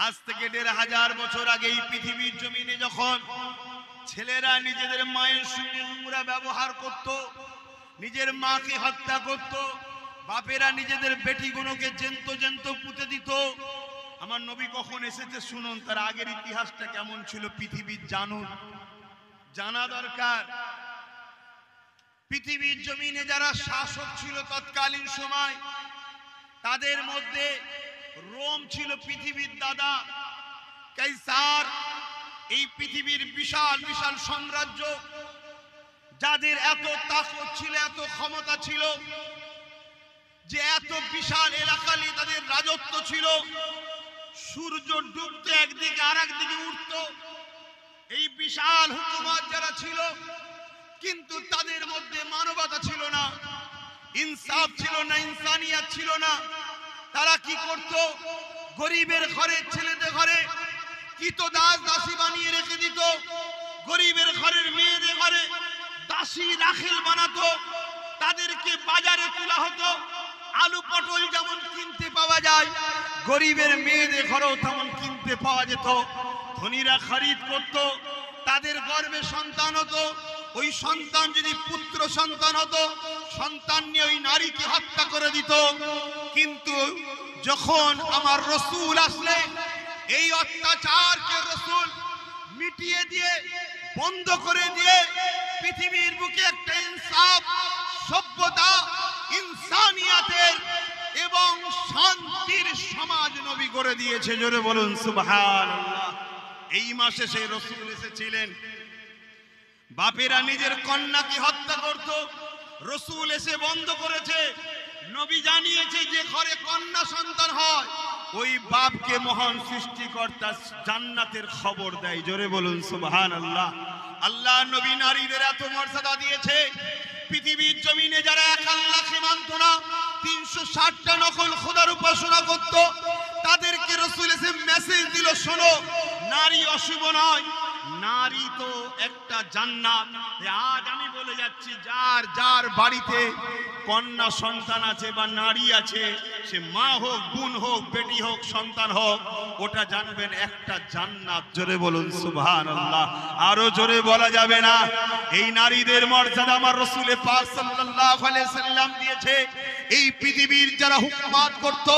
আজ থেকে ১৫০০ বছর আগে এই পৃথিবীর জমিনে যখন ছেলেরা নিজেদের মায়ের সঙ্গে নোংরা ব্যবহার করত, নিজের মাকে হত্যা করত, বাপেরা নিজেদের বেটিগুলোকে জ্যান্ত জ্যান্ত পুঁতে দিত, আমার নবী কখন এসেছে শুনুন, তার আগের ইতিহাসটা কেমন ছিল পৃথিবীর জানুন, জানা দরকার। পৃথিবীর জমিনে যারা শাসক ছিল তৎকালীন সময়, তাদের মধ্যে রোম ছিল পৃথিবীর দাদা, কাইসার। এই পৃথিবীর বিশাল বিশাল সাম্রাজ্য, যাদের এত তাকত ছিল, এত ক্ষমতা ছিল যে এত বিশাল এলাকা নিয়ে তাদের রাজত্ব ছিল। সূর্য ডুবতে একদিকে আর একদিকে উঠত, এই বিশাল হুকুমত যারা ছিল, কিন্তু তাদের মধ্যে মানবতা ছিল না, ইনসাফ ছিল না, ইনসানিয়াত ছিল না। তারা কি করত? গরিবের ঘরের ছেলেদের ঘরে কিতো দাস দাসী বানিয়ে রেখে দিত, গরিবের ঘরের মেয়েদের ঘরে দাসী রাখেল বানাতো, তাদেরকে বাজারে তোলা হতো। আলু পটল যেমন কিনতে পাওয়া যায়, গরিবের মেয়েদের ঘরেও তেমন কিনতে পাওয়া যেত। ধনীরা খরিদ করত, তাদের গর্ভে সন্তান হতো, ওই সন্তান যদি পুত্র সন্তান হতো, সন্তান নিয়ে ওই নারীকে হত্যা করে দিত। কিন্তু যখন আমার রসুল আসলে এই অত্যাচারকে রসুল মিটিয়ে দিয়ে, বন্ধ করে দিয়ে, পৃথিবীর বুকে একটা ইনসাফ, সভ্যতা, ইনসানিয়াতের এবং শান্তির সমাজ নবী করে দিয়েছে। জোরে বলুন সুবহানাল্লাহ। এই মাসে সেই রসুল এসেছিলেন। বাপেরা নিজের কন্যাকে হত্যা করত, রসুল এসে বন্ধ করেছে। নবী জানিয়েছে যে ঘরে কন্যা সন্তান হয়, ওই বাপকে মহান সৃষ্টিকর্তা জান্নাতের খবর দেয়। জোরে বলুন সুবহানাল্লাহ। আল্লাহ নবী নারীদের এত মর্যাদা দিয়েছে, পৃথিবীর জমিনে যারা এক আল্লাহকে মানত না, ৩৬০টা নকল খোদার উপাসনা করত, তাদেরকে রাসূল এসে মেসেজ দিল, শোনো, নারী অশুভ নয়, নারী তো একটা জান্নাত। আজ আমি বলে যাচ্ছি, যার যার বাড়িতে কন্যা সন্তান আছে বা নারী আছে, সে মা হোক, বোন হোক, বেটি হোক, সন্তান হোক, ওটা জানবেন একটা জান্নাত। জোরে বলুন সুবহানাল্লাহ। আরো জোরে বলা যাবে না। এই নারীদের মর্যাদা আমার রাসূল পাক সাল্লাল্লাহু আলাইহি সাল্লাম দিয়েছে। এই পৃথিবীর যারা হুকুমত করত,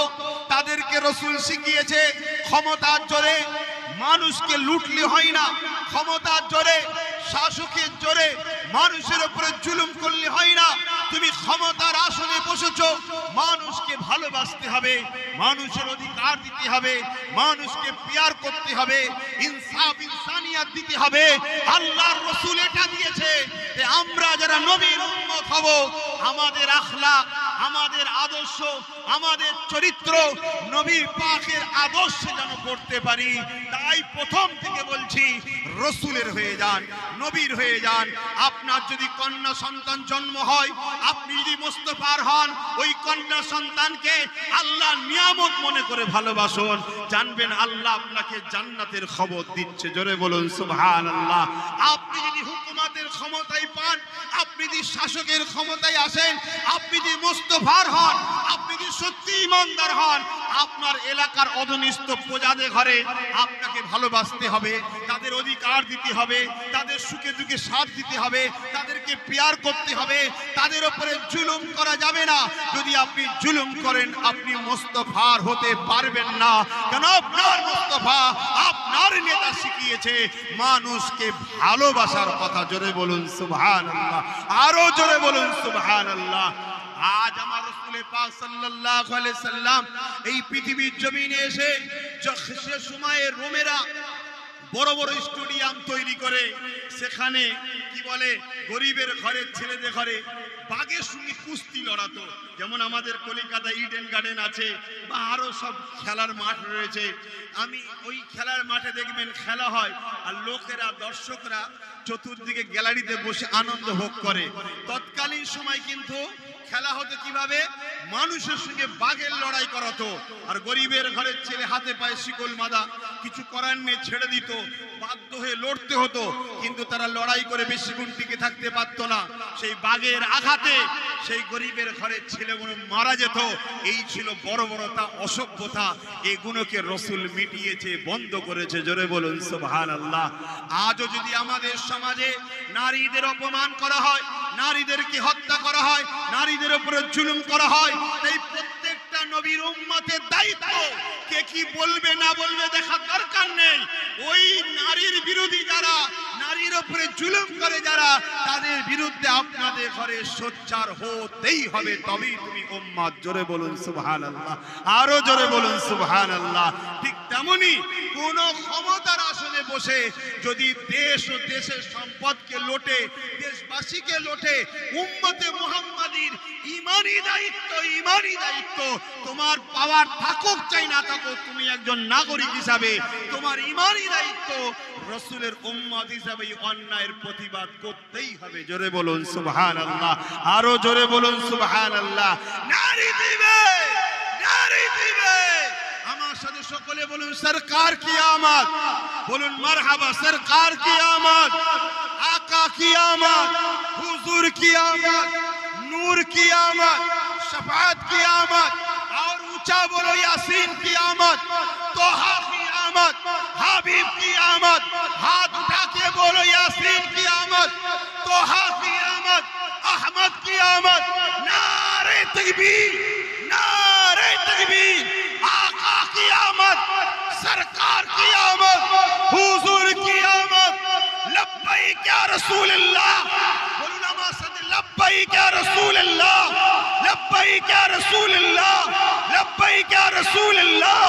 তাদেরকে রাসূল শিখিয়েছে, ক্ষমতার জোরে মানুষকে লুটলে হয় না, ক্ষমতার জোরে, শাসকের জোরে মানুষের উপরে জুলুম করলে হয় না। তুমি ক্ষমতার আসনে বসেছো, মানুষকে ভালোবাসতে হবে, মানুষের অধিকার দিতে হবে, মানুষকে পিয়ার করতে হবে, ইনসাফ, ইনসানিয়াত দিতে হবে। আল্লাহর রাসূল এটা দিয়েছে যে আমরা যারা নবীর উম্মত হব, আমাদের আখলাক, আমাদের আদর্শ, আমাদের চরিত্র নবী পাকের আদর্শে যেন করতে পারি। তাই প্রথম থেকে বলছি, রাসূলের হয়ে যান, নবীর হয়ে যান। আপনার যদি কন্যা সন্তান জন্ম হয়, আপনি যদি মুস্তাফার হন, ওই কন্যা সন্তানকে আল্লাহ নিয়ামত মনে করে ভালোবাসুন, জানবেন আল্লাহ আপনাকে জান্নাতের খবর দিচ্ছে। জোরে বলুন সুবহানাল্লাহ। আপনি যদি হুকুমতের ক্ষমতায় পান, আপনি যদি শাসকের ক্ষমতায় আসেন, আপনি যদি মুস্তাফার হন, আপনি যদি সত্যি ইমানদার হন, আপনার এলাকার অধনিষ্ঠ প্রজাদের ঘরে আপনাকে ভালোবাসতে হবে, তাদের অধিকার দিতে হবে, তাদের সুখে দুঃখে সাথ দিতে হবে, তাদেরকে পিয়ার করতে হবে, তাদের উপরে জুলুম করা যাবে না। যদি আপনি জুলুম করেন, আপনি মুস্তাফার হতে পারবেন না। কেন? আপনার মুস্তাফা, আপনার নেতা শিখিয়েছে মানুষকে ভালোবাসার কথা। জোরে বলুন সুবহানাল্লাহ। আরো জোরে বলুন সুবহানাল্লাহ। আজ আমার রাসূল পাক সাল্লাল্লাহু আলাইহি সাল্লাম এই পৃথিবীর জমিনে এসে, সে সময়ে রোমেরা বড় বড় স্টেডিয়াম তৈরি করে, সেখানে কি বলে, গরিবের ঘরের ছেলেদের ঘরে বাঘের সঙ্গে কুস্তি লড়াতো। যেমন আমাদের কলকাতা ইডেন গার্ডেন আছে, বা আরো সব খেলার মাঠ রয়েছে। আমি ওই খেলার মাঠে দেখবেন খেলা হয়, আর লোকেরা, দর্শকরা চতুর্দিকে গ্যালারিতে বসে আনন্দ ভোগ করে। তৎকালীন সময় কিন্তু খেলা হতো কিভাবে? মানুষের সঙ্গে বাঘের লড়াই করাতো, আর গরিবের ঘরের ছেলে হাতে পায়ে শিকল বাঁধা, কিছু করার নেই, ছেড়ে দিত, বাধ্য হয়ে লড়তে হতো। কিন্তু তারা লড়াই করে বেশিক্ষণ টিকে থাকতে পারতো না। সেই বাঘের আঘাতে সেই গরিবের ঘরের ছেলেগুলো মারা যেত। এই ছিল বর্বরতা, অসভ্যতা। এগুলোকে রসুল মিটিয়েছে, বন্ধ করেছে। জোরে বলুন সুবহানাল্লাহ। আজও যদি আমাদের সমাজে নারীদের অপমান করা হয়, নারীদেরকে হত্যা করা হয়, নারীদের উপরে জুলুম করা হয়, তাই প্রত্যেকটা নবীর উম্মতের দায়িত্ব কে কি বলবে না বলবে দেখার দরকার নেই। ওই নারীর বিরোধী যারা, নারীর উপরে জুলুম করে যারা, তাদের বিরুদ্ধে আপনাদের ঘরে সোচ্চার হতেই হবে, তবেই তুমি উম্মত। জোরে বলুন সুবহানাল্লাহ, আরো জোরে বলুন সুবহানাল্লাহ। ঠিক তেমনি কোন ক্ষমতার আসনে বসে যদি দেশ ও দেশের সম্পদকে লোটে, দেশবাসীকে লোটে, উম্মতে মুহাম্মাদির ঈমানি দায়িত্ব তোমার পাওয়ার থাকুক চাই না থাকুক, তুমি একজন নাগরিক হিসাবে তোমার ঈমানি দায়িত্ব রাসূলের উম্মত হিসাবে অন্যায়ের প্রতিবাদ করতেই হবে। জোরে বলুন সুবহানাল্লাহ, আরো জোরে বলুন সুবহানাল্লাহ। নারী দিবে, নারী দিবে। আমার সাথে সকলে বলুন সরকার কি আমত, বলুন মারহাবা। সরকার কি আমত, आका की आमद, हुजूर की आमद, नूर की आमद, शफाअत की आमद। और ऊंचा बोलो यासीन की आमद, तोहा की आमद, हबीब की आमद। हाथ उठा के बोलो यासीन की आमद, तोहा की आमद, अहमद की आमद। नारे तकबीर, नारे तकबीर। आका की आमद, सरकार की आमद, हुजूर की आमद। लब्बैक या रसूल अल्लाह, बोलो नमाज से लब्बैक या रसूल अल्लाह, लब्बैक या रसूल अल्लाह, लब्बैक या रसूल अल्लाह,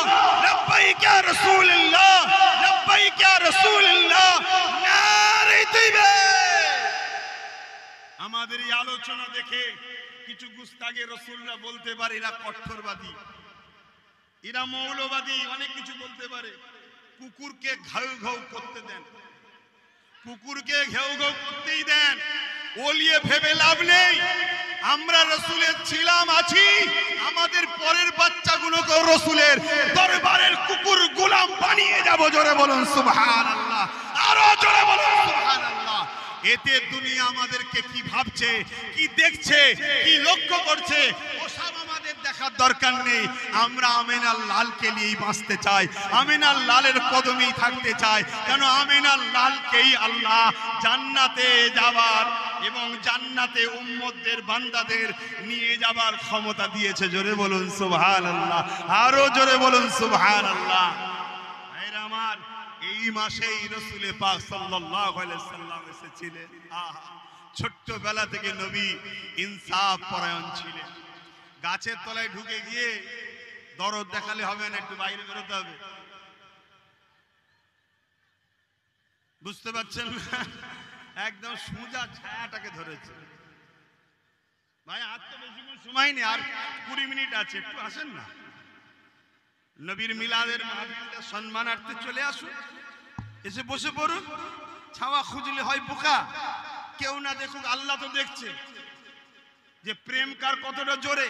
लब्बैक या रसूल अल्लाह, लब्बैक या रसूल अल्लाह। नारे तकबीर। আমাদের এই আলোচনা দেখে কিছু গুস্তাগে রাসূলরা বলতে পারে এরা কঠোরবাদী, এরা মৌলবাদী, অনেক কিছু বলতে পারে। কুকুরকে ঘাউ ঘাউ করতে দেন, কুকুরকে ঘেউ ঘেউ করতেই দেন। ওলিয়ে ভেবে লাভ নেই। আমরা রাসূলের ছিলাম, আছি, আমাদের পরের বাচ্চাগুলোকে রাসূলের দরবারের কুকুর গোলাম বানিয়ে যাব। জোরে বলুন সুবহানাল্লাহ, আরো জোরে বলুন সুবহানাল্লাহ। এতে দুনিয়া আমাদেরকে কি ভাবছে, কি দেখছে, কি লক্ষ্য করছে, ওসব আমাদের দেখার দরকার নেই। আমরা আমিনার লালকে নিয়েই বাঁচতে চাই, আমিনার লালের কদমেই থাকতে চাই। কেন আমিনার লালকেই আল্লাহ জান্নাতে যাবার এবং জান্নাতে উম্মতদের বান্দাদের নিয়ে যাবার ক্ষমতা দিয়েছে। জোরে বলুন সুবহানাল্লাহ, আরো জোরে বলুন সুবহানাল্লাহ। ভাইরা আমার, এই মাসেই রাসূল পাক সাল্লাল্লাহু আলাইহি সাল্লাম এসেছিলেন। আহা, ছোট্টবেলা থেকে নবী ইনসাফ পরায়ণ ছিলেন। গাছের তলায় ঢুকে গিয়ে দরদ দেখালে হবে না, একটু বাইরে বেরোতে হবে। বুঝতে পারছেন না? একদম সোজা ছায়াটাকে ধরেছে। ভাই আর তো বেশি সময় নেই, আর 20 মিনিট আছে, একটু আসেন না। নবীর মিলাদের মাহফিলে সম্মানার্থে চলে আসুন, এসে বসে পড়ুন। ছাওয়া খুঁজলে হয় বোকা, কেউ না দেখুক, আল্লাহ তো দেখছে যে প্রেম কার কতটা জোরে।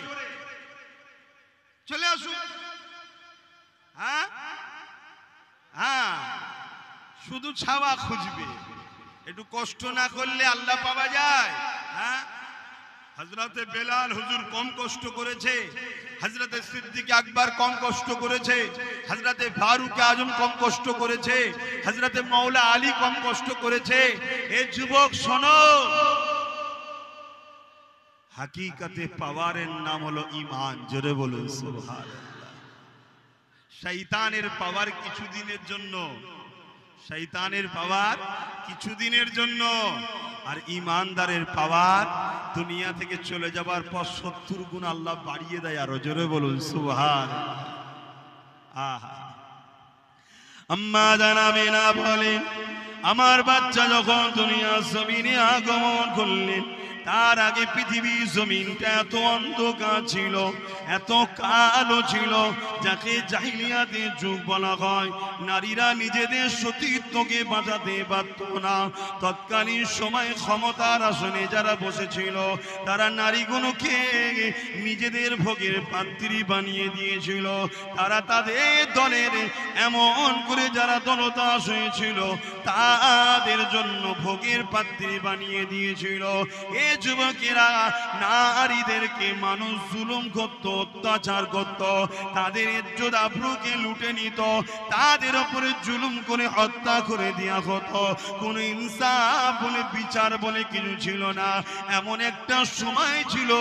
চলে আসুন। হ্যাঁ হ্যাঁ, শুধু ছাওয়া খুঁজবে, একটু কষ্ট না করলে আল্লাহ পাওয়া যায়। হ্যাঁ, হযরতে বেলাল হুজুর কম কষ্ট করেছে, হযরতে সিদ্দিক আকবর কম কষ্ট করেছে, হযরতে ফারুক আজম কম কষ্ট করেছে, হযরতে মাওলা আলী কম কষ্ট করেছে। এ যুবক শোনো, হাকিকতে পাওয়ারের নাম হলো ঈমান। জোরে বলুন সুবহানাল্লাহ। শয়তানের পাওয়ার কিছুদিনের জন্য, শয়তানের পাওয়ার কিছুদিনের জন্য, আর ঈমানদারের পাওয়ার দুনিয়া থেকে চলে যাবার পর 70 গুণ আল্লাহ বাড়িয়ে দেয়। আরো জোরে বলুন সুবহানাল্লাহ। আহা, আম্মা জানাবে না বলেন, আমার বাচ্চা যখন দুনিয়ার জমিনে আগমন করলেন, তার আগে পৃথিবী জমিনটা এত অন্ধকার ছিল, এত কালো ছিল, যাকে জাহিলিয়াতের যুগ বলা হয়। নারীরা নিজেদের সতীত্বকে বাঁচাতে পারত না। তৎকালীন সময়ে ক্ষমতার আসনে যারা বসেছিল, তারা নারীগুলোকে নিজেদের ভোগের পাত্রী বানিয়ে দিয়েছিল। তারা তাদের দলের এমন করে যারা দলদাস হয়েছিল, তাদের জন্য ভোগের পাত্রী বানিয়ে দিয়েছিল। যুবকেরা নারীদেরকে মানুষ জুলুম করত, অত্যাচার করত, তাদের ইজ্জত আবরুকে লুটে নিত, তাদের উপরে জুলুম করে হত্যা করে দেয়া হতো। কোন ইনসাফ বলে বিচার বলে কিছু ছিল না। এমন একটা সময় ছিল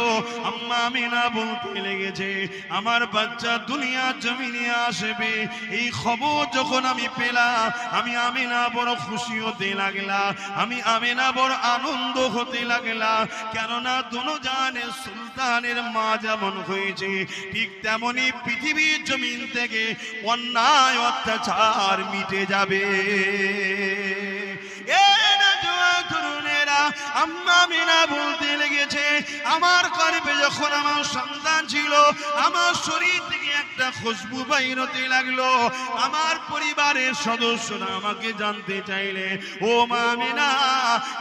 আম্মা আমিনা বলতে লেগেছে আমার বাচ্চা দুনিয়া জমিনে আসবে। এই খবর যখন আমি পেলাম আমি আমিনা বড় খুশি হতে লাগলাম, আমি আমিনা বড় আনন্দ হতে লাগলাম। কেননা দুজাহানের সুলতানের মা যেমন হয়েছে ঠিক তেমনি পৃথিবীর জমিন থেকে অন্যায় অত্যাচার মিটে যাবে। আম্মা আমিনা বলতে লেগেছে আমার গর্ভে যখন আমার সন্তান ছিল আমার শরীর থেকে একটা খুশবু বাইর হতে লাগলো। আমার পরিবারের সদস্যরা আমাকে জানতে চাইলে ও মা আমিনা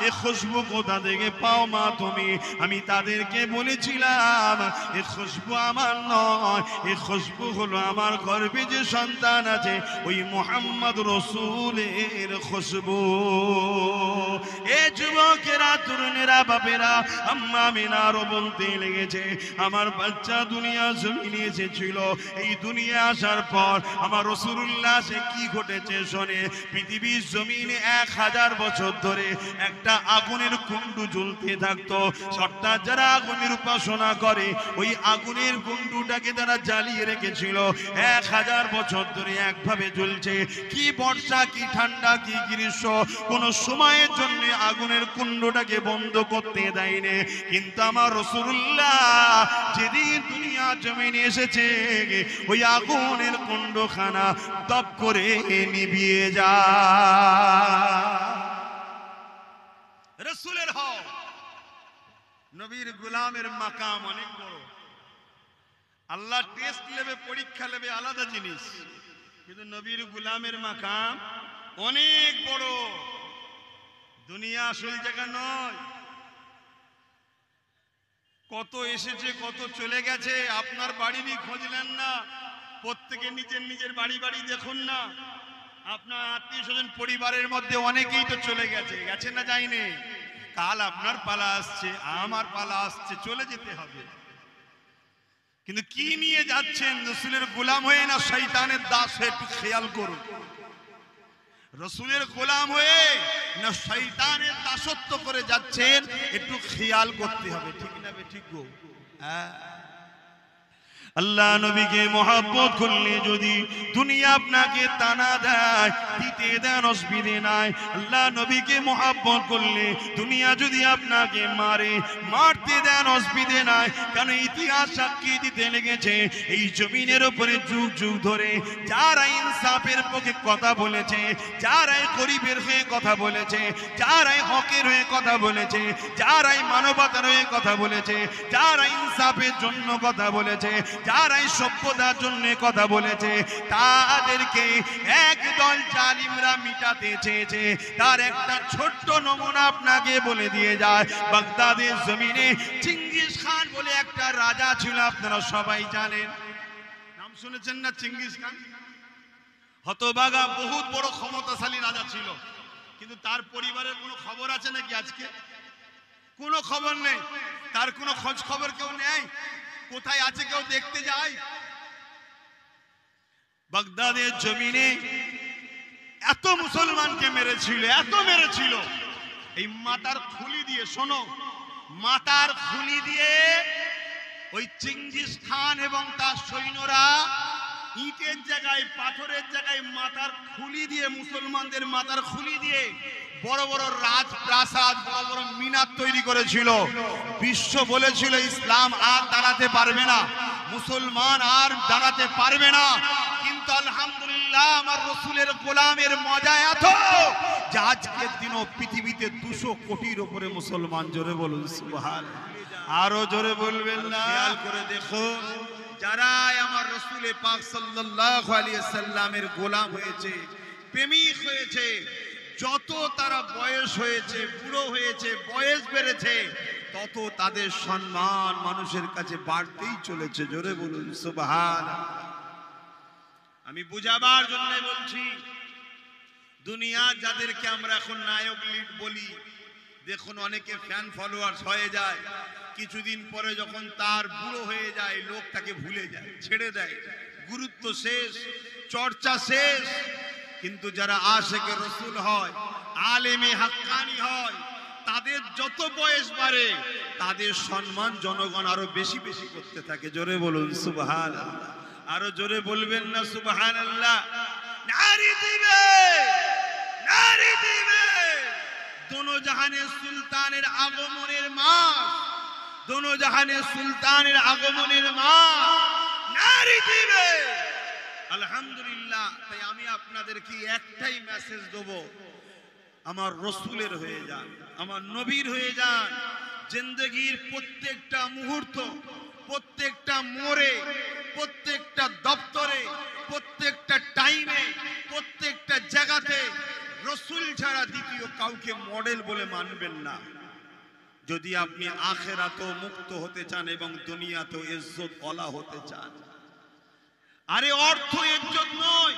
এই খুশবু কোথা থেকে পাও মা তুমি? আমি তাদেরকে বলেছিলাম এই খুশবু আমার নয়, এই খুশবু হলো আমার গর্ভে যে সন্তান আছে ওই মুহাম্মদ রাসূলের খুশবু। এ যুবকেরা তরুণেরা বাপেরা আম্মা আমিনারও বলতে লেগেছে আমার বাচ্চা দুনিয়া জমিনে এসেছিল। এই দুনিয়া আসার পর আমার রাসূলুল্লাহ সে কি ঘটেছে শোনে। পৃথিবীর জমিনে 1000 বছর ধরে একটা আগুনের কুণ্ডু জ্বলতে থাকতো। সর্দার যারা আগুনের উপাসনা করে ওই আগুনের কুণ্ডুটাকে তারা জ্বালিয়ে রেখেছিল। 1000 বছর ধরে একভাবে জ্বলছে। কি বর্ষা কি ঠান্ডা কি গ্রীষ্ম কোন সময়ের জন্য আগুনের কুণ্ডটাকে বন্ধ করতে দেয়নি। কিন্তু আমার রাসূলুল্লাহ যেদিন দুনিয়া জমিনে এসেছে ওই আগুনের কুণ্ডখানা দপ করে নিভিয়ে যায়। রাসূলের হও নবীর গোলামের মাকাম অনেক বড়। আল্লাহ টেস্ট নেবে পরীক্ষা নেবে আলাদা জিনিস, কিন্তু নবীর গোলামের মাকাম অনেক বড়। দুনিয়া আসল জায়গা নয়। কত এসেছে কত চলে গেছে আপনার বাড়িরই খোঁজ নেন না। প্রত্যেকে নিজের নিজের বাড়ি বাড়ি দেখুন না। আপনার আত্মীয় স্বজন পরিবারের মধ্যে অনেকেই তো চলে গেছে, গেছে না যায়নি। কাল আপনার পালা আসছে, আমার পালা আসছে, চলে যেতে হবে। কিন্তু কি নিয়ে যাচ্ছেন? রাসূলের গোলাম হয়ে না শয়তানের দাস হয়ে? একটু খেয়াল করুন। রাসূলের গোলাম হয়ে না শয়তানের দাসত্ব করে যাচ্ছেন, একটু খেয়াল করতে হবে। ঠিক না বে ঠিক গো? হ্যাঁ, আল্লাহ নবীকে মহব্বত করলে যদি দুনিয়া আপনাকে তানা দেয় দিতে দেন অসুবিধে নাই। আল্লাহ নবীকে মহব্বত করলে দুনিয়া যদি আপনাকে মারে মারতে দেন অসুবিধে নাই। কারণ ইতিহাস সাক্ষী দিতে লেগেছে এই জমিনের উপরে যুগ যুগ ধরে যারা ইনসাফের পক্ষে কথা বলেছে, যারাই গরিবের হয়ে কথা বলেছে, যারাই হকের হয়ে কথা বলেছে, যারাই মানবতার হয়ে কথা বলেছে, যারা ইনসাফের জন্য কথা বলেছে, যারাই সভ্যতার জন্য কথা বলেছে, তাদেরকে একদল জালিমরা মিটাতে চেয়েছে। তার একটা ছোট্ট নমুনা আপনাকে বলে দিয়ে যায়। বাগদাদের জমিনে চেঙ্গিস খান বলে একটা রাজা ছিল, আপনারা সবাই জানেন, নাম শুনেছেন না? চেঙ্গিস খান হতভাগা বহুত বড় ক্ষমতাশালী রাজা ছিল। কিন্তু তার পরিবারের কোনো খবর আছে নাকি আজকে? কোনো খবর নেই। তার কোনো খোঁজ খবর কেউ নেই। কোথায় আছে কেউ দেখতে যায়? বাগদাদের জমিনে এত মুসলমানকে মেরেছিল, এত মেরেছিল, এই মাথার খুলি দিয়ে, শোনো, মাথার খুলি দিয়ে ওই চেঙ্গিস খান এবং তার সৈন্যরা ইটের জায়গায় পাথরের জায়গায় মাথার খুলি দিয়ে, মুসলমানদের মাথার খুলি দিয়ে বড় বড় রাজপ্রাসাদ, বড় বড় মিনার তৈরি করেছিল। বিশ্ব বলেছিল ইসলাম আর দাঁড়াতে পারবে না, মুসলমান আর দাঁড়াতে পারবে না। কিন্তু আলহামদুলিল্লাহ আমার রাসূলের গোলামের মজা এত যে আজকের দিনও পৃথিবীতে 200 কোটির উপরে মুসলমান। জোরে বলুন সুবহানাল্লাহ। আরো জোরে বলবেন না? খেয়াল করে দেখো, যারা আমার রাসূল পাক সাল্লাল্লাহু আলাইহি সাল্লামের গোলাম হয়েছে, প্রেমিক হয়েছে, যত তারা বয়স হয়েছে, বুড়ো হয়েছে, বয়স বেড়েছে, তত তাদের সম্মান মানুষের কাছে বাড়তেই চলেছে। জোরে বলুন সুবহানাল্লাহ। আমি বুঝাবার জন্য বলছি, দুনিয়া যাদেরকে আমরা এখন নায়ক লিড বলি, দেখুন অনেকে ফ্যান ফলোয়ার্স হয়ে যায়, কিছুদিন পরে যখন তার বুড়ো হয়ে যায় লোক তাকে ভুলে যায়, ছেড়ে দেয়, গুরুত্ব শেষ, চর্চা শেষ। কিন্তু যারা আশিকে রাসূল হয়, আলেমে হাক্কানি হয়, তাদের যত বয়স বাড়ে তাদের সম্মান জনগণ আরো বেশি বেশি করতে থাকে। জোরে বলুন সুবহানাল্লাহ। আরো জোরে বলবেন না সুবহানাল্লাহ? নারী দিবে, নারী দিবে। দোনো জাহানের সুলতানের আগমনের মাস, দোনো জাহানের সুলতানের আগমনের মাস, নারী দিবে। আলহামদুলিল্লাহ। তাই আমি আপনাদেরকে একটাই মেসেজ দেব, আমার রসুলের হয়ে যান, আমার নবীর হয়ে যান। জিন্দেগির প্রত্যেকটা মুহূর্ত, প্রত্যেকটা মোড়ে, প্রত্যেকটা দপ্তরে, প্রত্যেকটা টাইমে, প্রত্যেকটা জায়গাতে রসুল ছাড়া দ্বিতীয় কাউকে মডেল বলে মানবেন না। যদি আপনি আখিরাতেও মুক্ত হতে চান এবং দুনিয়াতেও ইজ্জত ওয়ালা হতে চান। আরে অর্থ ইজ্জত নয়।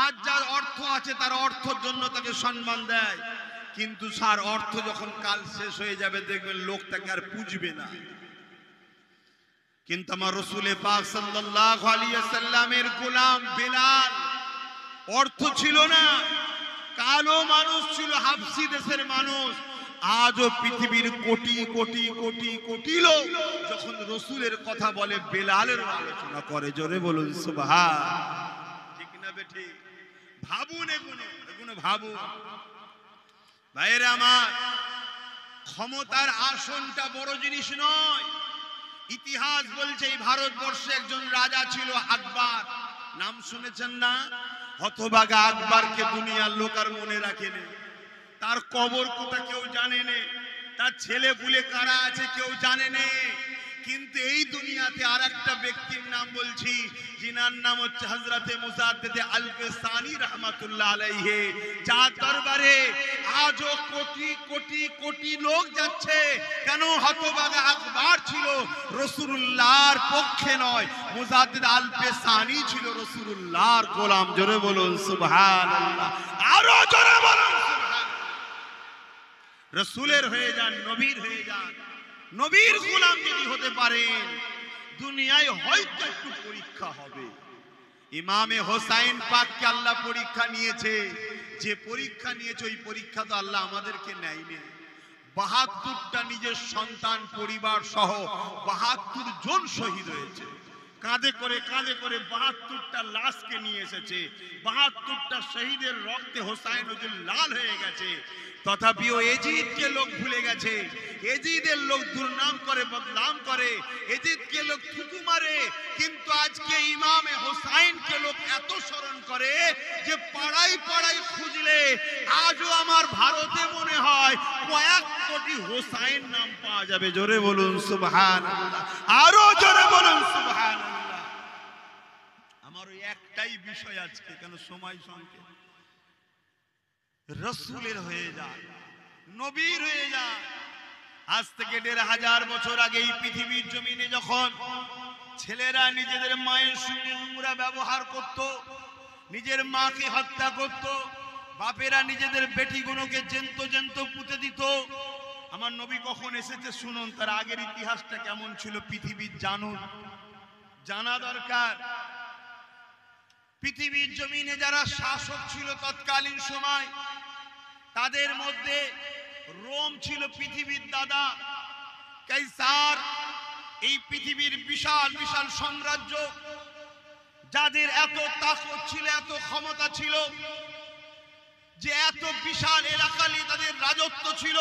আজ যার অর্থ আছে তার অর্থের জন্য তাকে সম্মান দেয়, কিন্তু তার অর্থ যখন কাল শেষ হয়ে যাবে দেখবেন লোক তাকে আর পুজবে না। কিন্তু আমার রাসূল পাক সাল্লাল্লাহু আলাইহি ওয়াসাল্লামের গোলাম বেলাল অর্থ ছিল না, কালো মানুষ ছিল, হাবশি দেশের মানুষ। আজও পৃথিবীর কোটি কোটি কোটি কোটি লোক যখন রাসূলের কথা বলে বেলালের আলোচনা করে। জোরে বলুন সুবহান। ঠিক না বেঠি? ভাবুন, এগুলো ভাবুন ভাইরা আমার। ক্ষমতার আসনটা বড় জিনিস নয়। ইতিহাস বলছে এই ভারতবর্ষে একজন রাজা ছিল আকবর, নাম শুনেছেন না? হতভাগা আকবরকে দুনিয়ার লোক আর মনে রাখেনি। তার কবর কোথা কেউ জানে না, তার ছেলে পুলে কারা আছে কেউ জানে না। কিন্তু এই দুনিয়াতে আর একটা ব্যক্তির নাম বলছি, যিনার নাম হচ্ছে হযরতে মুজাদ্দিদে আল-ফিসানি রাহমাতুল্লাহ আলাইহি, যার দরবারে আজও কোটি কোটি কোটি লোক যাচ্ছে। কেন? হতভাগা আকবর ছিল রাসূলুল্লাহর পক্ষে নয়, মুজাদ্দিদ আল-ফিসানি ছিল রাসূলুল্লাহর গোলাম। জোরে বলুন সুবহানাল্লাহ। আরো জোরে বলুন সুবহানাল্লাহ। রাসূলের হয়ে যান, নবীর হয়ে যান। নবীর গোলাম যদি হতে পারেন দুনিয়ায় হয়তো একটু পরীক্ষা হবে। ইমামে হোসাইন পাককে আল্লাহ পরীক্ষা নিয়েছে, যে পরীক্ষা নিয়েছে ওই পরীক্ষা তো আল্লাহ আমাদেরকে নেয়নি। ৭২টা নিজের সন্তান পরিবার সহ ৭২ জন শহীদ হয়েছে। কাঁধে করে ৭২টা লাশকে নিয়ে এসেছে। ৭২টা শহীদের রক্তে হোসাইন ওদের লাল হয়ে গেছে। তথাপিও এজিদকে লোক ভুলে গেছে, এজিদের লোক দুর্নাম করে, বদনাম করে, এজিদকে লোক থুতু মারে। কিন্তু আজকে ইমামে হোসাইনকে লোক এত স্মরণ করে যে পাড়ায় পাড়ায় খুঁজলে আজও আমার ভারতে মনে হয় কয়েক কোটি হোসাইন নাম পাওয়া যাবে। জোরে বলুন সুবহানাল্লাহ। আরো জোরে বলুন সুবহানাল্লাহ। আমার ওই একটাই বিষয় আজকে, কেন সময় সংক্ষেপ, রসুলের হয়ে যায়, নবীর হয়ে যায়। আজ থেকে ১৫০০ বছর আগে এই পৃথিবীর জমিনে যখন ছেলেরা নিজেদের মায়ের সঙ্গে নোংরা ব্যবহার করত, নিজের মাকে হত্যা করত, বাপেরা নিজেদের বেটিগুলোকে জ্যান্ত জ্যান্ত পুঁতে দিত, আমার নবী কখন এসেছে শুনুন, তার আগের ইতিহাসটা কেমন ছিল পৃথিবীর জানুন, জানা দরকার। পৃথিবীর জমিনে যারা শাসক ছিল তৎকালীন সময়, তাদের মধ্যে রোম ছিল পৃথিবীর দাদা, কাইসার। এই পৃথিবীর বিশাল বিশাল সাম্রাজ্য, যাদের এত তাকত ছিল, এত ক্ষমতা ছিল, যে এত বিশাল এলাকা নিয়ে তাদের রাজত্ব ছিল।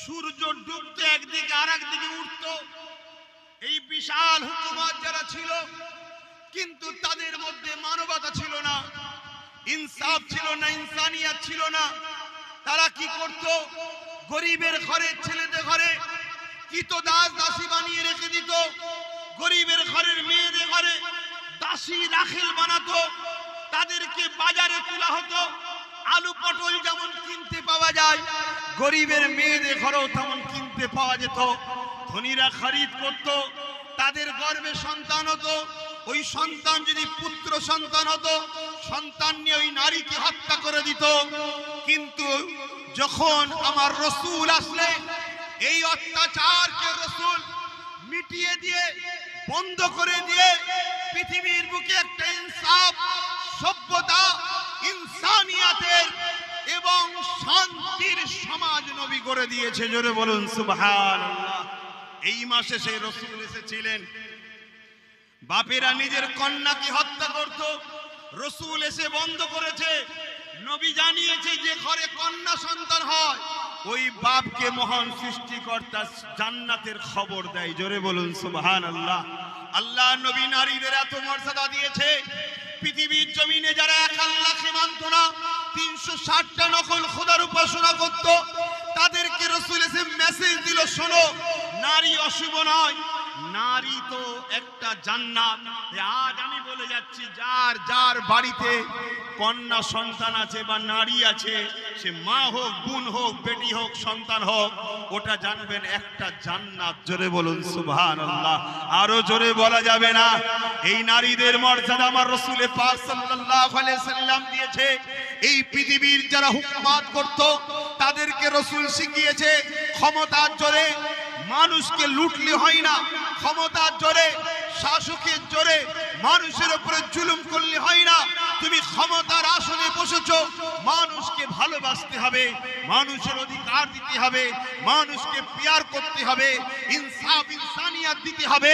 সূর্য ডুবতে একদিকে আর একদিকে উঠত। এই বিশাল হুকুমত যারা ছিল, কিন্তু তাদের মধ্যে মানবতা ছিল না, ইনসাফ ছিল না, ইনসানিয়াত ছিল না। তারা কি করত? গরিবের ঘরের ছেলেদের ঘরে কৃতদাস দাসী বানিয়ে রেখে দিত, গরিবের ঘরের মেয়েদের ঘরে দাসী রাখেল বানাতো, তাদেরকে বাজারে তোলা হতো। আলু পটল যেমন কিনতে পাওয়া যায়, গরিবের মেয়েদের ঘরেও তেমন কিনতে পাওয়া যেত। ধনীরা খরিদ করত, তাদের গর্ভে সন্তান হতো। ওই সন্তান যদি পুত্র সন্তান হতো সন্তান নিয়ে ওই নারীকে হত্যা করে দিত। কিন্তু যখন আমার রসুল আসলে এই অত্যাচারকে রসুল মিটিয়ে দিয়ে, বন্ধ করে দিয়ে পৃথিবীর বুকে একটা ইনসাফ, সভ্যতা, ইনসানিয়াতের এবং শান্তির সমাজ নবী করে দিয়েছে। জোরে বলুন সুবহানাল্লাহ। এই মাসে সেই রসুল এসেছিলেন। বাপেরা নিজের কন্যাকে হত্যা করত, রসুল এসে বন্ধ করেছে। নবী জানিয়েছে যে ঘরে কন্যা সন্তান হয় ওই বাপকে মহান সৃষ্টিকর্তা জান্নাতের খবর দেয়। জোরে বলুন সুবহানাল্লাহ। আল্লাহ নবী নারীদের এত মর্যাদা দিয়েছে, পৃথিবীর জমিনে যারা এক আল্লাহকে মানত না, 360টা নকল খোদার উপাসনা করত, তাদেরকে রাসূল এসে মেসেজ দিল, শোনো নারী অশুভ নয়, নারী তো একটা জান্নাত। আজ আমি বলে যাচ্ছি, যার যার বাড়িতে কন্যা সন্তান আছে বা নারী আছে, সে মা হোক, বোন হোক, বেটি হোক, সন্তান হোক, ওটা জানবেন একটা জান্নাত। জোরে বলুন সুবহানাল্লাহ। আরো জোরে বলা যাবে না। এই নারীদের মর্যাদা আমার রাসূল পাক সাল্লাল্লাহু আলাইহি সাল্লাম দিয়েছে। এই পৃথিবীর যারা হুকুমত করত তাদেরকে রাসূল শিখিয়েছে, ক্ষমতার জোরে মানুষকে লুটলে হয় না, ক্ষমতার জোরে, শাসকের জোরে মানুষের উপরে জুলুম করলে হয় না। তুমি ক্ষমতার আসনে বসেছো, মানুষকে ভালোবাসতে হবে, মানুষের অধিকার দিতে হবে, মানুষকে পিয়ার করতে হবে, ইনসাফ, ইনসানিয়াত দিতে হবে।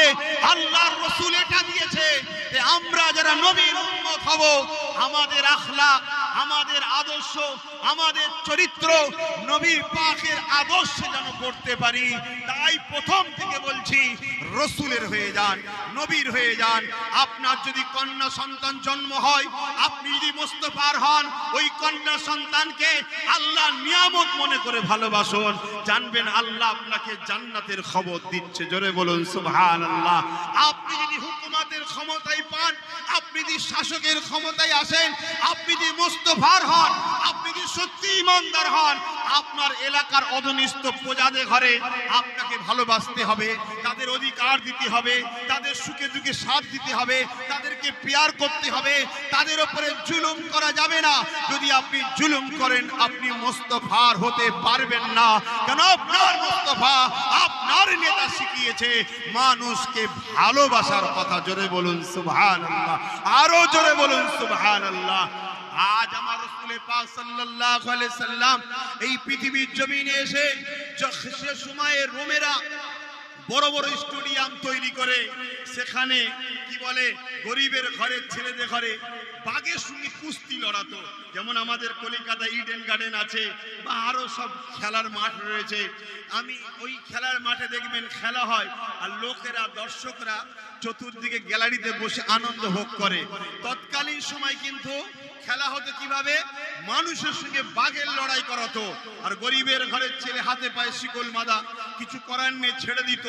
আল্লাহর রাসূল এটা দিয়েছে যে আমরা যারা নবীর উম্মত হব, আমাদের আখলাক, আমাদের আদর্শ, আমাদের চরিত্র নবী পাকের আদর্শে যেন করতে পারি। তাই প্রথম থেকে বলছি, রাসূলের হয়ে যান, নবীর হয়ে যান। আপনার যদি কন্যা সন্তান জন্ম হয়, আপনি যদি মুস্তাফার হন, ওই কন্যা সন্তানকে আল্লাহ নিয়ামত মনে করে ভালোবাসুন, জানবেন আল্লাহ আপনাকে জান্নাতের খবর দিচ্ছে। জোরে বলুন সুবহানাল্লাহ। আপনি যদি হুকুমতের ক্ষমতায় পান, আপনি যদি শাসকের ক্ষমতায় আসেন, আপনি যদি মুস্তাফার হন, আপনি যদি সত্যি ইমানদার হন, আপনার এলাকার অধনিষ্ঠ প্রজাদের ঘরে আপনাকে ভালোবাসতে হবে, তাদের অধিকার দিতে হবে, তাদের সুখে দুঃখে সাথ দিতে হবে, তাদেরকে পিয়ার করতে হবে, তাদের উপরে জুলুম করা যাবে না। যদি আপনি জুলুম করেন, আপনি মুস্তাফার হতে পারবেন না। কেন? আপনার মুস্তাফা, আপনার নেতা শিখিয়েছে মানুষকে ভালোবাসার কথা। জোরে বলুন সুবহানাল্লাহ। আরো জোরে বলুন সুবহানাল্লাহ। আজ আমার রাসূল পাক সাল্লাল্লাহু আলাইহি সাল্লাম এই পৃথিবীর জমিনে এসে সে সময়ে রোমেরা বড় বড় স্টেডিয়াম তৈরি করে সেখানে কি বলে, গরিবের ঘরের ছেলেদের ঘরে বাঘের সঙ্গে কুস্তি লড়াতো। যেমন আমাদের কলকাতা ইডেন গার্ডেন আছে বা আরো সব খেলার মাঠ রয়েছে। আমি ওই খেলার মাঠে দেখবেন খেলা হয়, আর লোকেরা, দর্শকরা চতুর্দিকে গ্যালারিতে বসে আনন্দ ভোগ করে। তৎকালীন সময় কিন্তু খেলা হতো কিভাবে, মানুষের সঙ্গে বাঘের লড়াই করাতো, আর গরিবের ঘরের ছেলে হাতে পায়ে শিকল বাঁধা, কিছু করার নেই, ছেড়ে দিত,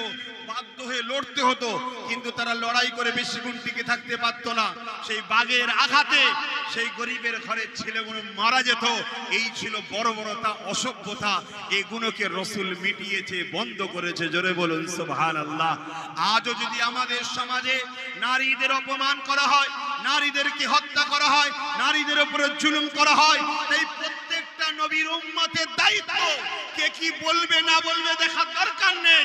বাধ্য হয়ে লড়তে হতো। কিন্তু তারা লড়াই করে বেশিক্ষণ টিকে থাকতে পারতো না, সেই বাঘের আঘাতে সেই গরিবের ঘরের ছেলেগুলো মারা যেত। এই ছিল বর্বরতা, অসভ্যতা। এগুলোকে রাসূল মিটিয়েছে, বন্ধ করেছে। জোরে বলুন সুবহানাল্লাহ। আজও যদি আমাদের সমাজে নারীদের অপমান করা হয়, নারীদেরকে হত্যা করা হয়, নারীদের উপরে জুলুম করা হয়, এই প্রত্যেকটা নবীর উম্মতের দায়িত্ব, কে কি বলবে না বলবে দেখার দরকার নেই।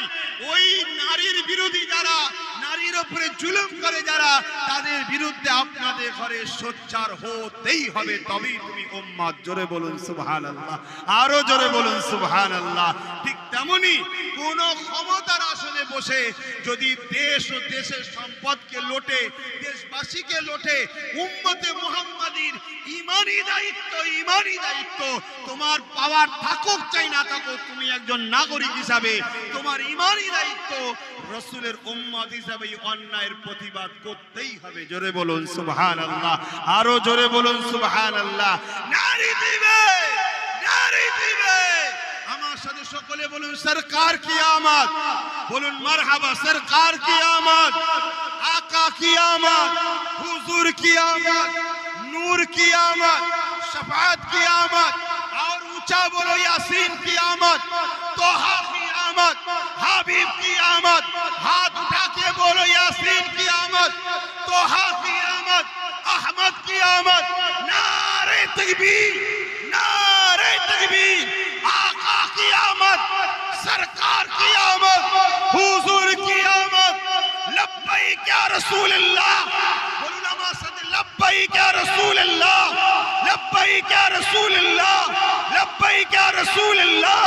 ওই নারীর বিরোধী যারা, নারীর উপরে জুলুম করে যারা, তাদের বিরুদ্ধে আপনাদের ঘরে সোচ্চার হতেই হবে, তবেই তুমি উম্মত। জোরে বলুন সুবহানাল্লাহ। আরো জোরে বলুন সুবহানাল্লাহ। ঠিক তেমনি কোন ক্ষমতার আসনে বসে যদি দেশ ও দেশের সম্পদকে লোটে, দেশবাসীকে লোটে, উম্মতে মুহাম্মাদির ইমানি দায়িত্ব, ইমানি দায়িত্ব তোমার পাওয়ার থাকুক চাই না থাকুক, তুমি একজন নাগরিক হিসাবে তোমার ইমানি দায়িত্ব রাসূলের উম্মত হিসাবে অন্যায়ের প্রতিবাদ করতেই হবে। জোরে বলুন সুবহানাল্লাহ। আরো জোরে বলুন সুবহানাল্লাহ। নারী দিবে, নারী দিবে। আমার সাথে সকলে বলুন সরকার কি আমত, বলুন মারহাবা। সরকার কি আমত, आका की आमद, हुजूर की आमद, नूर की आमद, शफाअत की आमद, और ऊंचा बोलो यासीन की आमद, तोहा की आमद, हबीब की आमद। हाथ उठा के बोलो यासीन की आमद, तोहा की आमद, अहमद की आमद, नारे तकबीर, नारे तकबीर, आका की आमद, सरकार की आमद, हुजूर की आमद, लब्बैक या रसूल अल्लाह, उलमा सद लब्बैक या रसूल अल्लाह, लब्बैक या रसूल अल्लाह, लब्बैक या रसूल अल्लाह,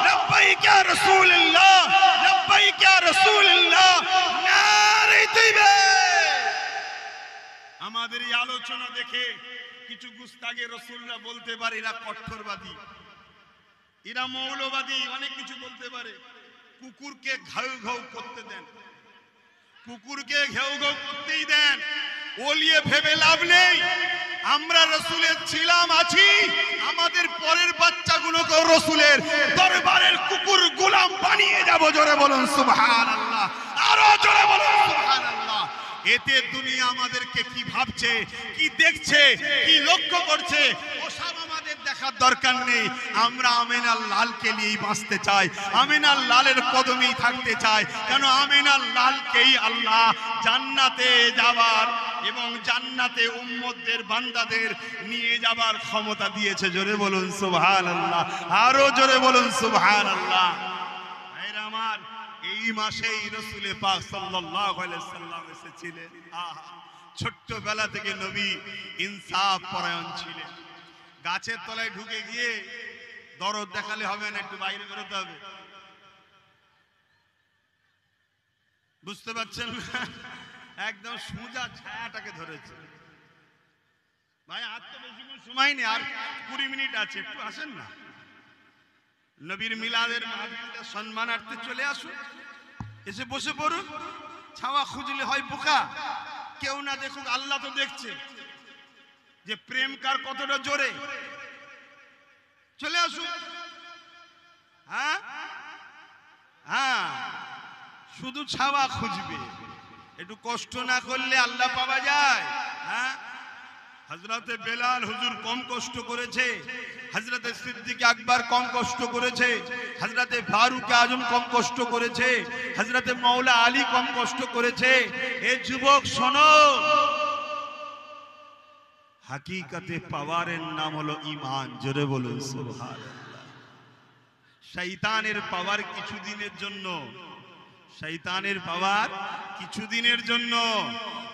लब्बैक या रसूल अल्लाह, लब्बैक या रसूल अल्लाह, नारे तकबीर। আমাদের এই আলোচনা দেখে কিছু গুস্তাগে রাসূলরা বলতে পারে এরা কঠোরবাদী, এরা মৌলবাদী, অনেক কিছু বলতে পারে। কুকুরকে ঘাউ ঘাউ করতে দেন, কুকুরকে ঘেউ ঘেউ করতেই দেন, ওলিয়ে ভেবে লাভ নেই। আমরা রাসূলের ছিলাম, আছি, আমাদের পরের বাচ্চাগুলোকে রাসূলের দরবারের কুকুর গোলাম বানিয়ে যাব। জোরে বলুন সুবহানাল্লাহ, আরো জোরে বলুন সুবহানাল্লাহ। এতে দুনিয়া আমাদেরকে কি ভাবছে, কি দেখছে, কি লক্ষ্য করছে, ওসব আমাদের দেখার দরকার নেই। আমরা আমিনার লালকে নিয়েই বাঁচতে চাই, আমিনার লালের কদমেই থাকতে চাই। কেন আমিনার লালকেই আল্লাহ জান্নাতে যাবার এবং জান্নাতে উম্মতদের বান্দাদের নিয়ে যাবার ক্ষমতা দিয়েছে। জোরে বলুন সুবহানাল্লাহ, আরো জোরে বলুন সুবহানাল্লাহ। ভাইরা আমার, এই মাসেই রাসূল পাক সাল্লাল্লাহু আলাইহি সাল্লাম এসেছিলেন। ছোট্টবেলা থেকে নবী ইনসাফ পরায়ণ ছিলেন। গাছের তলায় ঢুকে গিয়ে দরদ দেখালে হবে না, একটু বাইরে বেরোতে হবে। বুঝতে পারছেন না? একদম সোজা ছায়াটাকে ধরেছে। ভাই আর তো বেশি সময় নেই, আর 20 মিনিট আছে, একটু আসেন না। নবীর মিলাদের মাহফিলে সম্মানার্থে চলে আসুন, এসে বসে পড়ুন। ছাওয়া খুঁজলে হয় বোকা, কেউ না দেখুক, আল্লাহ তো দেখছে যে প্রেম কার কতটা জোরে। চলে আসুন। হ্যাঁ হ্যাঁ, শুধু ছাওয়া খুঁজবে, একটু কষ্ট না করলে আল্লাহ পাওয়া যায়? হ্যাঁ, হযরতে বেলাল হুজুর কম কষ্ট করেছে, হযরতে সিদ্দিক আকবর কম কষ্ট করেছে, হযরতে ফারুক আজম কম কষ্ট করেছে, হযরতে মাওলা আলী কম কষ্ট করেছে। এ যুবক শোনো, হাকিকতে পাওয়ারের নাম হলো ঈমান। জোরে বলুন সুবহানাল্লাহ। শয়তানের পাওয়ার কিছুদিনের জন্য, শয়তানের পাওয়ার কিছুদিনের জন্য,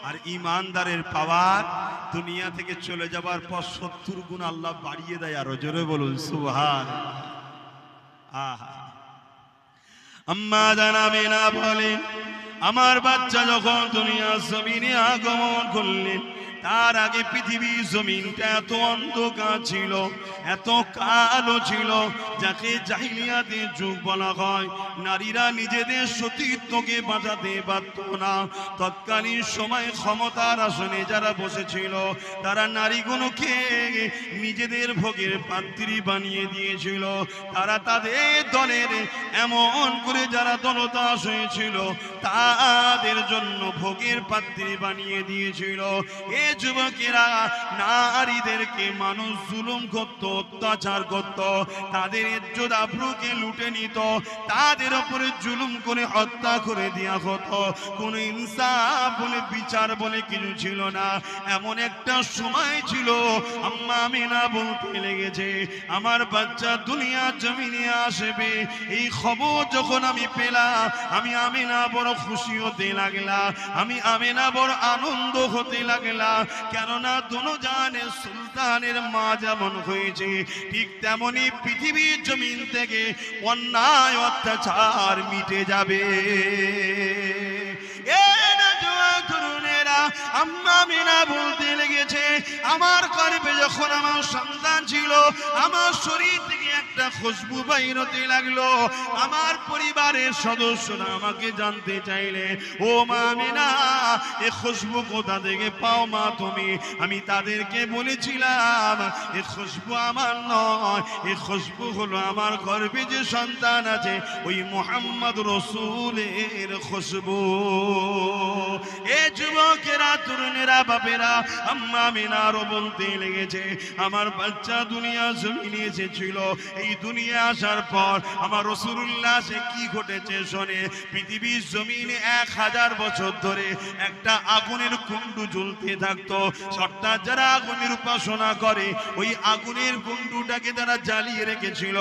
আর ঈমানদারের পাওয়ার দুনিয়া থেকে চলে যাবার পর 70 গুণ আল্লাহ বাড়িয়ে দেয়। আরো জোরে বলুন সুবহানাল্লাহ। আহা, আম্মা জানামিনা বলেন, আমার বাচ্চা যখন দুনিয়ার জমিনে আগমন করলেন, তার আগে পৃথিবীর জমিনটা এত অন্ধকার ছিল, এত কালো ছিল, যাকে জাহিলিয়াতের যুগ বলা হয়। নারীরা নিজেদের সতীত্বকে বাঁচাতে পারত না। তৎকালীন সময় ক্ষমতার আসনে যারা বসেছিল, তারা নারীগুলোকে নিজেদের ভোগের পাত্রী বানিয়ে দিয়েছিল। তারা তাদের দলের এমন করে যারা দলদাস হয়েছিল, তাদের জন্য ভোগের পাত্রী বানিয়ে দিয়েছিল। এ যুবকেরা নারীদেরকে মানুষ জুলুম করত, অত্যাচার করত, তাদের ইজ্জত আবরুকে লুটে নিত, তাদের উপরে জুলুম করে হত্যা করে দেয়া হতো। কোনো ইনসাফ বলে, বিচার বলে কিছু ছিল না। এমন একটা সময় ছিল, আম্মা আমিনা বলতে লেগেছে, আমার বাচ্চা দুনিয়া জমিনে আসবে। এই খবর যখন আমি পেলাম, আমি আমিনা বড় খুশি হতে লাগলাম, আমি আমিনা বড় আনন্দ হতে লাগলাম। কেননা দুজাহানের সুলতানের মা যেমন হয়েছে, ঠিক তেমনি পৃথিবীর জমিন থেকে অন্যায় অত্যাচার মিটে যাবে। আম্মা আমিনা বলতে লেগেছে, আমার গর্ভে যখন আমার সন্তান ছিল, আমার শরীর থেকে একটা খুশবু বাইর হতে লাগলো। আমার পরিবারের সদস্যরা আমাকে জানতে চাইলে, ও মা আমিনা, এ খুশবু কোথা থেকে পাও মা তুমি? আমি তাদেরকে বলেছিলাম, এ খুশবু আমার নয়, এ খুশবু হলো আমার গর্ভে যে সন্তান আছে, ওই মুহাম্মদ রাসূলের খুশবু। এ যুবকেরা, তরুণেরা, বাপেরা, আম্মা আমিনারও বলতে লেগেছে, আমার বাচ্চা দুনিয়া জমিনে এসেছিল, এই দুনিয়া আসার পর আমার রাসূলুল্লাহ সে কি ঘটেছে শোনে। পৃথিবীর জমিনে 1000 বছর ধরে একটা আগুনের কুণ্ডু জ্বলতে থাকতো। অর্থাৎ যারা আগুনের উপাসনা করে ওই আগুনের কুণ্ডুটাকে তারা জ্বালিয়ে রেখেছিল।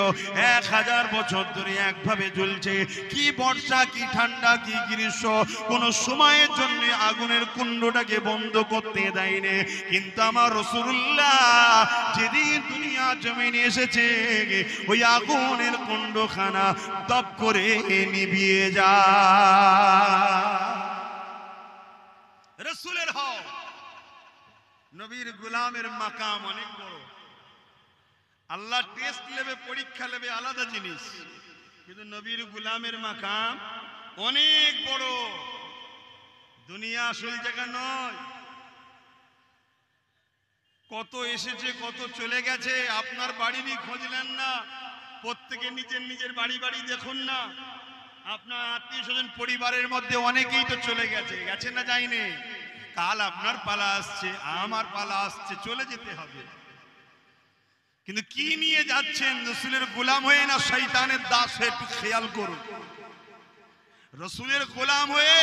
1000 বছর ধরে একভাবে জ্বলছে। কি বর্ষা, কি ঠান্ডা, কি গ্রীষ্ম, কোন সময়ের জন্য আগুনের কুণ্ডটাকে বন্ধ করতে দেয়নি। কিন্তু আমার রাসূলুল্লাহ যেদিন দুনিয়া জমিনে এসেছে ওই আগুনের কুণ্ডখানা দপ করে নিভিয়ে যায়। রাসূলের হক, নবীর গোলামের মাকাম অনেক বড়। আল্লাহ টেস্ট নেবে, পরীক্ষা নেবে, আলাদা জিনিস, কিন্তু নবীর গোলামের মাকাম অনেক বড়। দুনিয়া আসল জায়গা নয়। কত এসেছে, কত চলে গেছে, আপনার বাড়িরই খোঁজ নেন না। প্রত্যেকে নিজের নিজের বাড়ি বাড়ি দেখুন না। আপনার আত্মীয় স্বজন পরিবারের মধ্যে অনেকেই তো চলে গেছে, গেছে না যায়নি। কাল আপনার পালা আসছে, আমার পালা আসছে, চলে যেতে হবে। কিন্তু কি নিয়ে যাচ্ছেন? রাসূলের গোলাম হয়ে না শয়তানের দাস হয়ে? একটু খেয়াল করুন। রাসূলের গোলাম হয়ে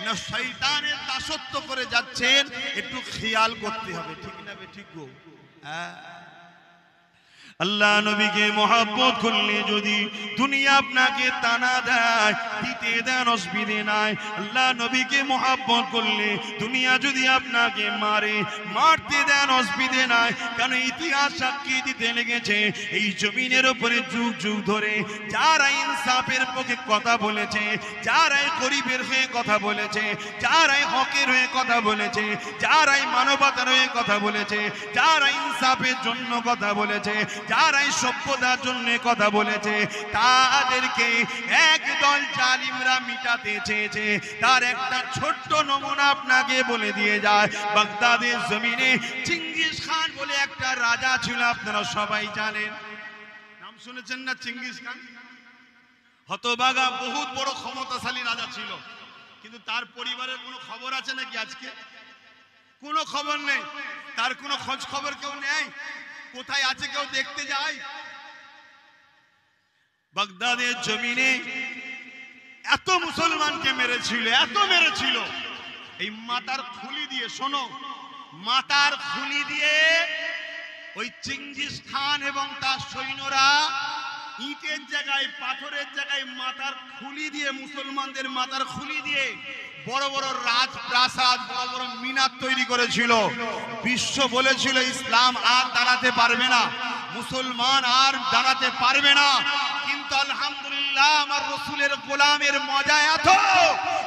না শয়তানের দাসত্ব করে যাচ্ছেন, একটু খেয়াল করতে হবে। ঠিক না বে ঠিক গো? হ্যাঁ, আল্লাহ নবীকে মহব্বত করলে যদি দুনিয়া আপনাকে তানা দেয়, দিতে দেন, অসুবিধে নাই। আল্লাহ নবীকে মহব্বত করলে দুনিয়া যদি আপনাকে মারে, মারতে দেন, অসুবিধে নাই। কারণ ইতিহাস সাক্ষী দিতে লেগেছে এই জমিনের উপরে যুগ যুগ ধরে যারা ইনসাফের পক্ষে কথা বলেছে, যারাই গরিবের হয়ে কথা বলেছে, যারাই হকের হয়ে কথা বলেছে, যারাই মানবতার হয়ে কথা বলেছে, যারা ইনসাফের জন্য কথা বলেছে, যারাই সভ্যতার জন্য কথা বলেছে, তাদেরকে একদল জালিমরা মিটাতে চেয়েছে। তার একটা ছোট্ট নমুনা আপনাকে বলে দিয়ে যায়। বাগদাদের জমিনে চেঙ্গিস খান বলে একটা রাজা ছিল, আপনারা সবাই জানেন, নাম শুনেছেন না? চেঙ্গিস খান হতভাগা, বহুত বড় ক্ষমতাশালী রাজা ছিল। কিন্তু তার পরিবারের কোনো খবর আছে নাকি আজকে? কোনো খবর নেই। তার কোনো খোঁজ খবর কেউ নেই। কোথায় আছে কেউ দেখতে যায়? বাগদাদের জমিনে এত মুসলমানকে মেরেছিল, এত মেরেছিল, এই মাথার খুলি দিয়ে, শোনো, মাথার খুলি দিয়ে ওই চেঙ্গিস খান এবং তার সৈন্যরা ইটের জায়গায়, পাথরের জায়গায় মাথার খুলি দিয়ে, মুসলমানদের মাথার খুলি দিয়ে বড় বড় রাজপ্রাসাদ, বড় বড় মিনার তৈরি করেছিল। বিশ্ব বলেছিল ইসলাম আর দাঁড়াতে পারবে না, মুসলমান আর দাঁড়াতে পারবে না। কিন্তু আলহামদুলিল্লাহ আমার রাসূলের গোলামের মজা এত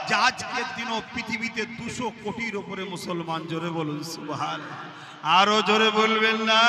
যে আজকের দিনও পৃথিবীতে 200 কোটির উপরে মুসলমান। জোরে বলুন সুবহানাল্লাহ। আরো জোরে বলবেন না?